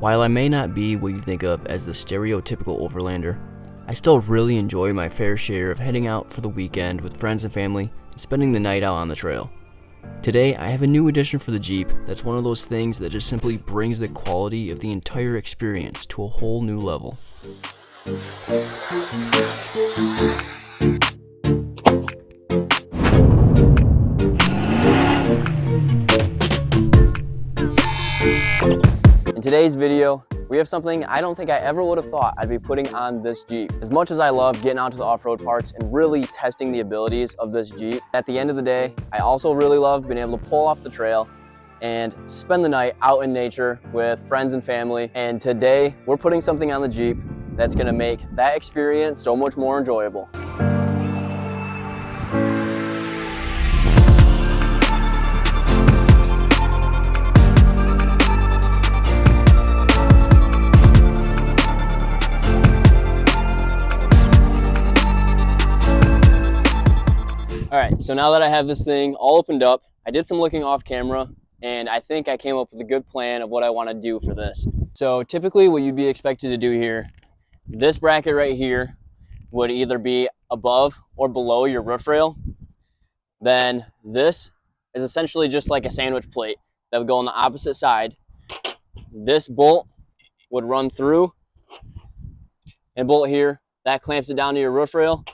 While I may not be what you think of as the stereotypical overlander, I still really enjoy my fair share of heading out for the weekend with friends and family and spending the night out on the trail. Today, I have a new addition for the Jeep that's one of those things that just simply brings the quality of the entire experience to a whole new level. In today's video, we have something I don't think I ever would have thought I'd be putting on this Jeep. As much as I love getting out to the off-road parks and really testing the abilities of this Jeep, at the end of the day, I also really love being able to pull off the trail and spend the night out in nature with friends and family. And today, we're putting something on the Jeep that's gonna make that experience so much more enjoyable. All right, so now that I have this thing all opened up, I did some looking off camera, and I think I came up with a good plan of what I want to do for this. So typically what you'd be expected to do here, this bracket right here would either be above or below your roof rail. Then this is essentially just like a sandwich plate that would go on the opposite side. This bolt would run through and bolt here. That clamps it down to your roof rail.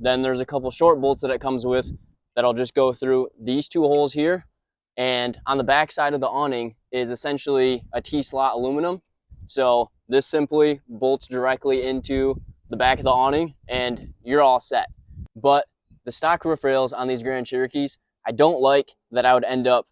Then there's a couple short bolts that it comes with that'll just go through these two holes here. And on the back side of the awning is essentially a T-slot aluminum. So this simply bolts directly into the back of the awning and you're all set. But the stock roof rails on these Grand Cherokees, I don't like that I would end up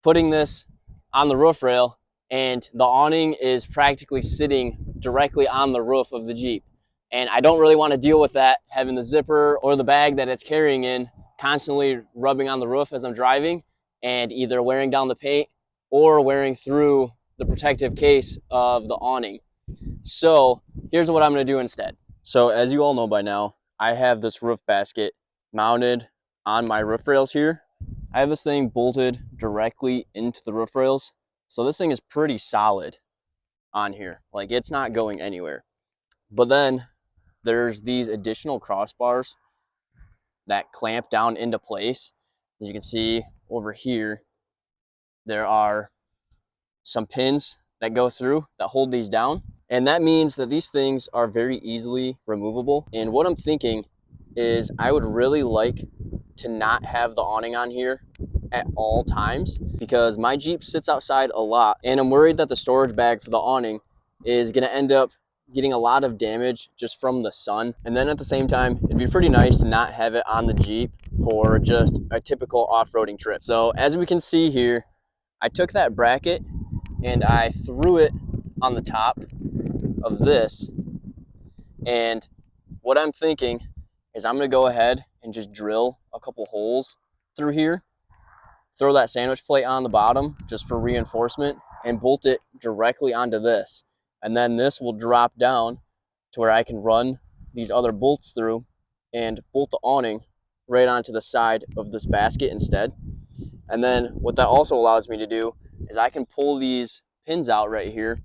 putting this on the roof rail and the awning is practically sitting directly on the roof of the Jeep. And I don't really want to deal with that, having the zipper or the bag that it's carrying in constantly rubbing on the roof as I'm driving and either wearing down the paint or wearing through the protective case of the awning. So here's what I'm going to do instead. So as you all know by now, I have this roof basket mounted on my roof rails here. I have this thing bolted directly into the roof rails. So this thing is pretty solid on here. Like, it's not going anywhere. But then there's these additional crossbars that clamp down into place. As you can see over here, there are some pins that go through that hold these down. And that means that these things are very easily removable. And what I'm thinking is I would really like to not have the awning on here at all times because my Jeep sits outside a lot and I'm worried that the storage bag for the awning is gonna end up getting a lot of damage just from the sun. And then at the same time, it'd be pretty nice to not have it on the Jeep for just a typical off-roading trip. So as we can see here, I took that bracket and I threw it on the top of this. And what I'm thinking is I'm gonna go ahead and just drill a couple holes through here, throw that sandwich plate on the bottom just for reinforcement and bolt it directly onto this. And then this will drop down to where I can run these other bolts through and bolt the awning right onto the side of this basket instead. And then what that also allows me to do is I can pull these pins out right here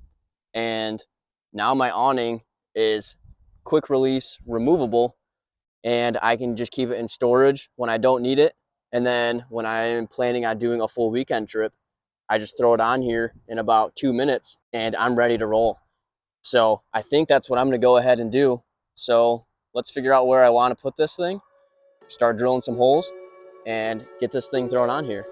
and now my awning is quick release removable and I can just keep it in storage when I don't need it. And then when I'm planning on doing a full weekend trip, I just throw it on here in about 2 minutes and I'm ready to roll. So I think that's what I'm going to go ahead and do. So let's figure out where I want to put this thing, start drilling some holes, and get this thing thrown on here.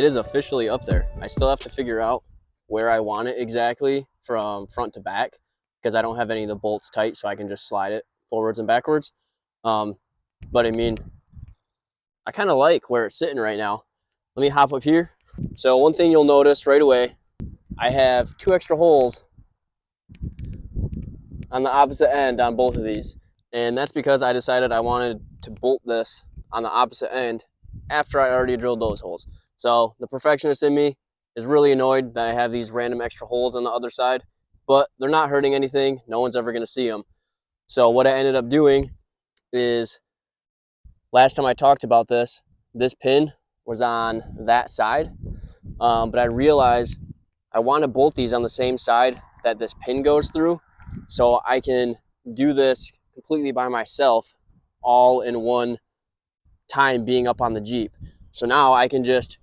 is officially up there. I still have to figure out where I want it exactly from front to back, because I don't have any of the bolts tight, so I can just slide it forwards and backwards. But I mean, I kind of like where it's sitting right now. Let me hop up here. So one thing you'll notice right away, I have 2 extra holes on the opposite end on both of these. And that's because I decided I wanted to bolt this on the opposite end after I already drilled those holes. So the perfectionist in me is really annoyed that I have these random extra holes on the other side, but they're not hurting anything. No one's ever gonna see them. So what I ended up doing is, last time I talked about this pin was on that side, but I realized I want to bolt these on the same side that this pin goes through, so I can do this completely by myself, all in one time being up on the Jeep. So now I can just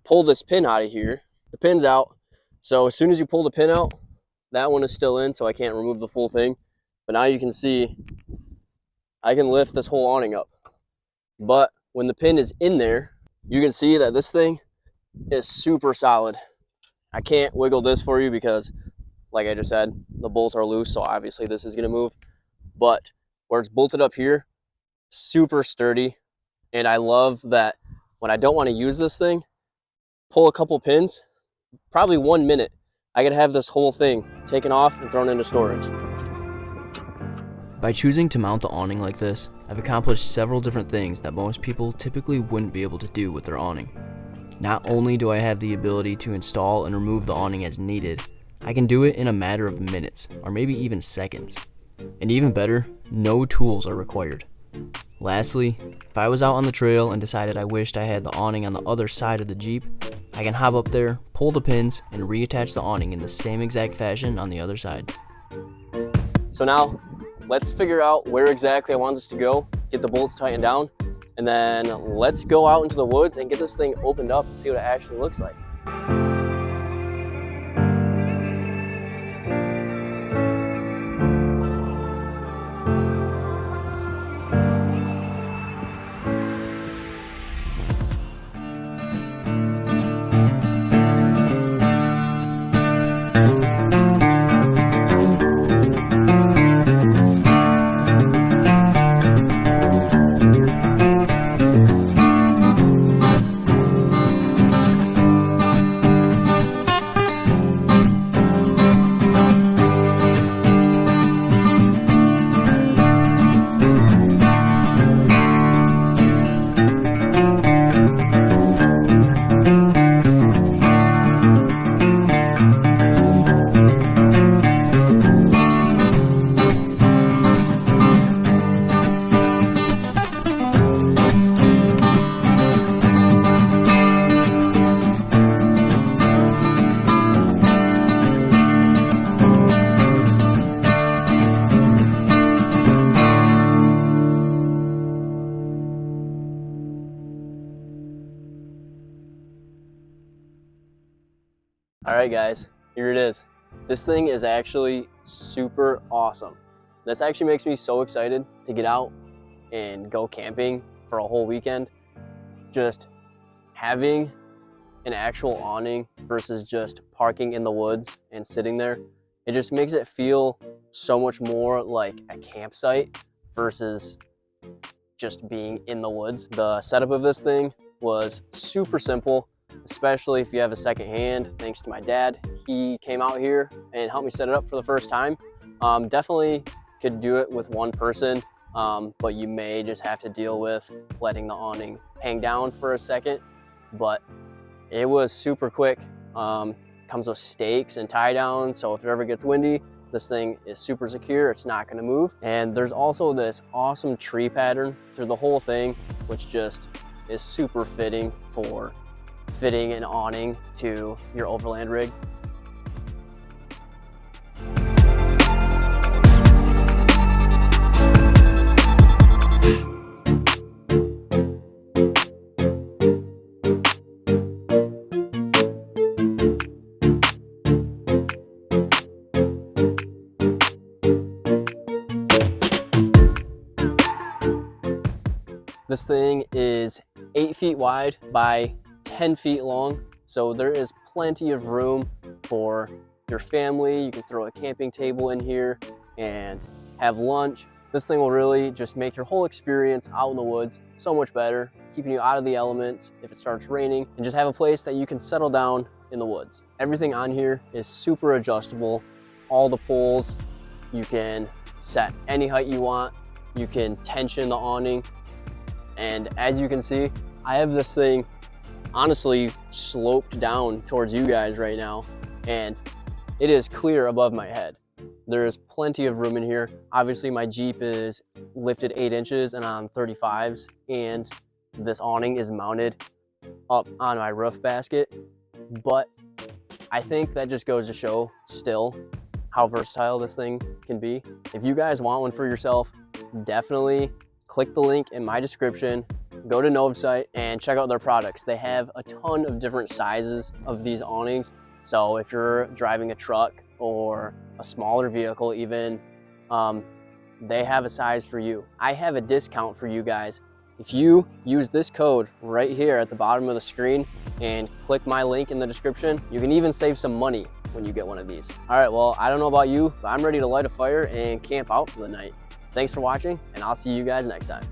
pull this pin out of here. The pin's out, so as soon as you pull the pin out, that one is still in, so I can't remove the full thing. But now you can see I can lift this whole awning up. But when the pin is in there, you can see that this thing is super solid. I can't wiggle this for you because, like I just said, the bolts are loose, so obviously this is going to move. But where it's bolted up here, super sturdy. And I love that when I don't want to use this thing, pull a couple pins, probably 1 minute, I could have this whole thing taken off and thrown into storage. By choosing to mount the awning like this, I've accomplished several different things that most people typically wouldn't be able to do with their awning. Not only do I have the ability to install and remove the awning as needed, I can do it in a matter of minutes, or maybe even seconds. And even better, no tools are required. Lastly, if I was out on the trail and decided I wished I had the awning on the other side of the Jeep, I can hop up there, pull the pins, and reattach the awning in the same exact fashion on the other side. So now, let's figure out where exactly I want this to go, get the bolts tightened down, and then let's go out into the woods and get this thing opened up and see what it actually looks like. All right, guys, here it is. This thing is actually super awesome. This actually makes me so excited to get out and go camping for a whole weekend. Just having an actual awning versus just parking in the woods and sitting there, it just makes it feel so much more like a campsite versus just being in the woods. The setup of this thing was super simple, especially if you have a second hand. Thanks to my dad, he came out here and helped me set it up for the first time. Definitely could do it with one person, but you may just have to deal with letting the awning hang down for a second. But it was super quick. Comes with stakes and tie down, so if it ever gets windy, this thing is super secure, it's not gonna move. And there's also this awesome tree pattern through the whole thing, which just is super fitting for fitting an awning to your Overland rig. This thing is 8 feet wide by 10 feet long. So there is plenty of room for your family. You can throw a camping table in here and have lunch. This thing will really just make your whole experience out in the woods so much better, keeping you out of the elements if it starts raining, and just have a place that you can settle down in the woods. Everything on here is super adjustable. All the poles, you can set any height you want. You can tension the awning. And as you can see, I have this thing honestly sloped down towards you guys right now, and it is clear above my head. There's plenty of room in here. Obviously my Jeep is lifted 8 inches and on 35s, and this awning is mounted up on my roof basket. But I think that just goes to show still how versatile this thing can be. If you guys want one for yourself, definitely click the link in my description, go to Novsight and check out their products. They have a ton of different sizes of these awnings. So if you're driving a truck or a smaller vehicle even, they have a size for you. I have a discount for you guys. If you use this code right here at the bottom of the screen and click my link in the description, you can even save some money when you get one of these. All right, well, I don't know about you, but I'm ready to light a fire and camp out for the night. Thanks for watching, and I'll see you guys next time.